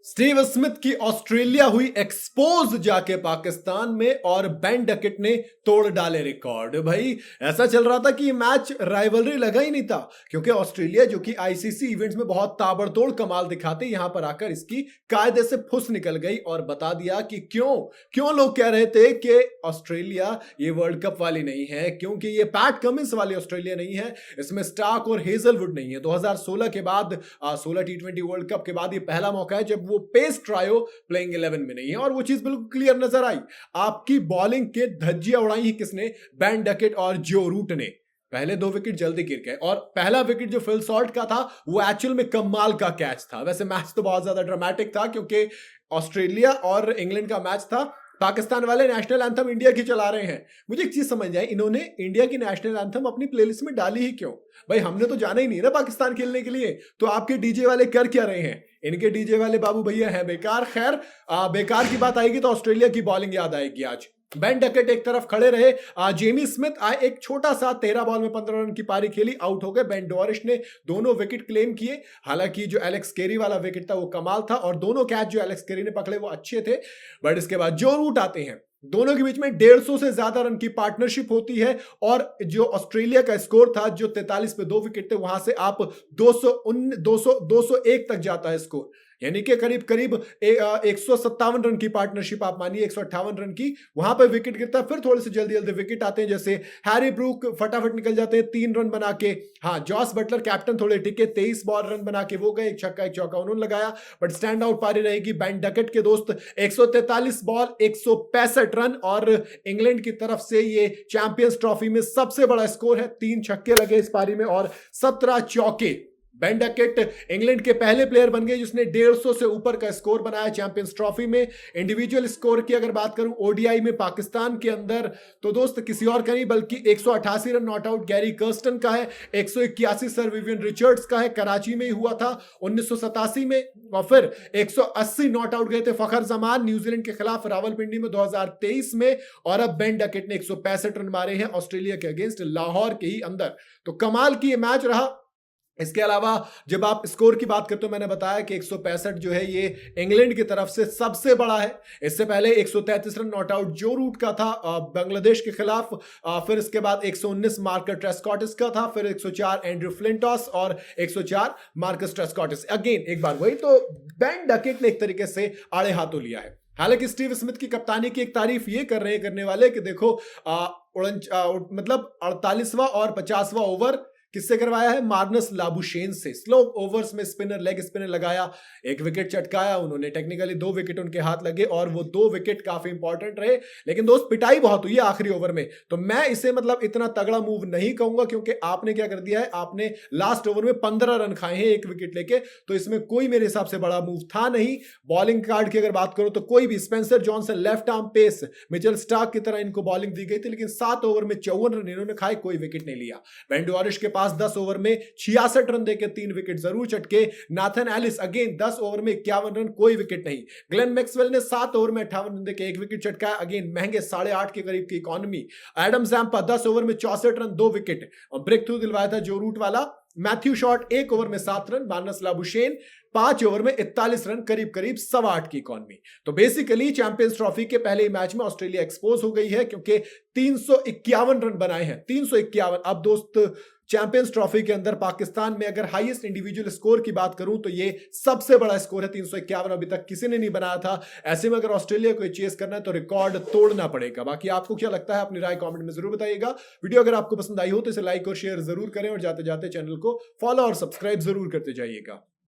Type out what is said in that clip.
Steve Smith की Australia हुई expose जाके पाकिस्तान में और बेन डकेट ने तोड़ डाले रिकॉर्ड। भाई ऐसा चल रहा था कि ये मैच राइवलरी लगा ही नहीं था, क्योंकि ऑस्ट्रेलिया जो कि आईसीसी इवेंट्स में बहुत ताबड़तोड़ कमाल दिखाते, यहां पर आकर इसकी कायदे से फुस निकल गई और बता दिया कि क्यों लोग कह रहे थे कि ऑस्ट्रेलिया ये वर्ल्ड कप वाली नहीं है, क्योंकि ये पैट कमिंस वाली ऑस्ट्रेलिया नहीं है, इसमें स्टार्क और हेजलवुड नहीं है। 2016 के बाद 16 टी20 वर्ल्ड कप के बाद ये पहला मौका है जब वो पेस ट्रायो प्लेइंग 11 में नहीं है, और वो चीज बिल्कुल क्लियर नजर आई। आपकी बॉलिंग के धज्जियां उड़ाई ही किसने? बेन डकेट और जो रूट ने। पहले 2 विकेट जल्दी गिर गए, और पहला विकेट जो फिल सॉल्ट का था वो एक्चुअल में कमाल का कैच था। वैसे मैच तो बहुत ज्यादा ड्रामेटिक था, क्योंकि ऑस्ट्रेलिया और इंग्लैंड का मैच था। पाकिस्तान वाले नेशनल एंथम इंडिया की चला रहे हैं। मुझे एक चीज समझ आए, इन्होंने इंडिया की नेशनल एंथम अपनी प्लेलिस्ट में डाली ही क्यों? भाई हमने तो जाना ही नहीं ना पाकिस्तान खेलने के लिए, तो आपके डीजे वाले कर क्या रहे हैं? इनके डीजे वाले बाबू भैया हैं बेकार। खैर बेकार की बात आएगी तो ऑस्ट्रेलिया की बॉलिंग याद आएगी आज। बेन डकेट एक तरफ खड़े रहे, जेमी स्मिथ आए, एक छोटा सा 13 बॉल में 15 रन की पारी खेली, आउट हो गए। बेन डोरिश ने दोनों विकेट क्लेम किए। हालांकि जो एलेक्स केरी वाला विकेट था वो कमाल था, और दोनों कैच जो एलेक्स केरी ने पकड़े वो अच्छे थे। बट इसके बाद जो रूट आते हैं, दोनों के बीच में 150 से ज्यादा रन की पार्टनरशिप होती है, और जो ऑस्ट्रेलिया का स्कोर था जो 43 पे 2 विकेट थे, वहां से आप 201 तक जाता है स्कोर, यानी कि करीब करीब 157 रन की पार्टनरशिप आप मानिए, 158 रन की। वहां पर विकेट गिरता है, फिर थोड़े से जल्दी जल्दी विकेट आते हैं, जैसे हैरी ब्रूक फटाफट निकल जाते हैं 3 रन बना के। हाँ, जॉस बटलर कैप्टन थोड़े टिके, 23 बॉल रन बना के वो गए, एक छक्का एक चौका उन्होंने लगाया। बट स्टैंड आउट पारी रहेगी बेन डकेट के दोस्त, 143 बॉल 165 रन, और इंग्लैंड की तरफ से ये चैंपियंस ट्रॉफी में सबसे बड़ा स्कोर है। 3 छक्के लगे इस पारी में और 17 चौके। बेन डकेट इंग्लैंड के पहले प्लेयर बन गए जिसने 150 से ऊपर का स्कोर बनाया चैंपियंस ट्रॉफी में। इंडिविजुअल स्कोर की अगर बात करूं ओडीआई में पाकिस्तान के अंदर, तो दोस्त किसी और का नहीं बल्कि 188 run not out Gary Kirsten का है, 181 सर विवियन रिचर्ड्स का है, कराची में ही हुआ था 1987 में, और फिर 180 नॉट आउट गए थे फखर जमान न्यूजीलैंड के खिलाफ रावलपिंडी में 2023 में, और अब बेन डकेट ने 165 रन मारे हैं ऑस्ट्रेलिया के अगेंस्ट लाहौर के ही अंदर। तो कमाल की ये मैच रहा। इसके अलावा जब आप स्कोर की बात करते हो, मैंने बताया कि 165 जो है ये इंग्लैंड की तरफ से सबसे बड़ा है। इससे पहले 133 रन नॉट आउट जो रूट का था बांग्लादेश के खिलाफ, फिर इसके बाद 119 मार्कस ट्रेस्कॉटिस का था, फिर 104 एंड्रयू फ्लिंटॉस और 104 मार्कस ट्रेस्कॉटिस। अगेन एक बार वही, तो बेन डकेट ने एक तरीके से आड़े हाथों लिया है। हालांकि स्टीव स्मिथ की कप्तानी की एक तारीफ ये कर रहे हैं करने वाले कि देखो मतलब 48वां और 50वां ओवर किससे करवाया है? मार्नस लाबुशेन से। स्लो ओवर्स में स्पिनर, लेग स्पिनर लगाया, 1 विकेट चटकाया उन्होंने। टेक्निकली 2 विकेट उनके हाथ लगे, और वो 2 विकेट काफी इंपॉर्टेंट रहे, लेकिन दोस्त पिटाई बहुत हुई है आखिरी ओवर में। तो मैं इसे मतलब इतना तगड़ा मूव नहीं कहूंगा, क्योंकि आपने क्या कर दिया है, आपने लास्ट ओवर में 15 रन खाए हैं 1 विकेट लेके, तो इसमें कोई मेरे हिसाब से बड़ा मूव था नहीं। बॉलिंग कार्ड की अगर बात करो तो कोई भी, Spencer Johnson left arm pace, Mitchell Starc की तरह इनको बॉलिंग दी गई थी, लेकिन 7 ओवर में 54 रन इन्होंने खाए, कोई विकेट नहीं लिया। बेन डोरिश के 10 ओवर में 66 रन देके 3 विकेट जरूर चटके। नाथन एलिस अगेन 10 ओवर में 51 रन, कोई विकेट नहीं। ग्लेन मैक्सवेल ने 7 ओवर में 58 रन देके 1 विकेट चटकाया, अगेन महंगे 8.5 के करीब की इकोनॉमी। एडम जैम्पा 10 ओवर में 64 रन 2 विकेट, और ब्रेक थ्रू दिलवाया था जो रूट वाला। मैथ्यू शॉट 1 ओवर में 7 रन, मार्नस लाबुशेन 5 ओवर में 41 रन, करीब करीब 8.25 की इकोनॉमी। तो बेसिकली चैंपियंस ट्रॉफी के पहले मैच में ऑस्ट्रेलिया एक्सपोज हो गई है, क्योंकि 351 रन बनाए हैं, 351। अब दोस्त चैंपियंस ट्रॉफी के अंदर पाकिस्तान में अगर हाईएस्ट इंडिविजुअल स्कोर की बात करूं तो ये सबसे बड़ा स्कोर है, 351। अभी तक किसी ने नहीं बनाया था। ऐसे में अगर ऑस्ट्रेलिया को चेस करना है तो रिकॉर्ड तोड़ना पड़ेगा। बाकी आपको क्या लगता है, अपनी राय कमेंट में जरूर बताइएगा। वीडियो अगर आपको पसंद आई हो तो इसे लाइक और शेयर जरूर करें, और जाते जाते चैनल को फॉलो और सब्सक्राइब जरूर करते जाइएगा।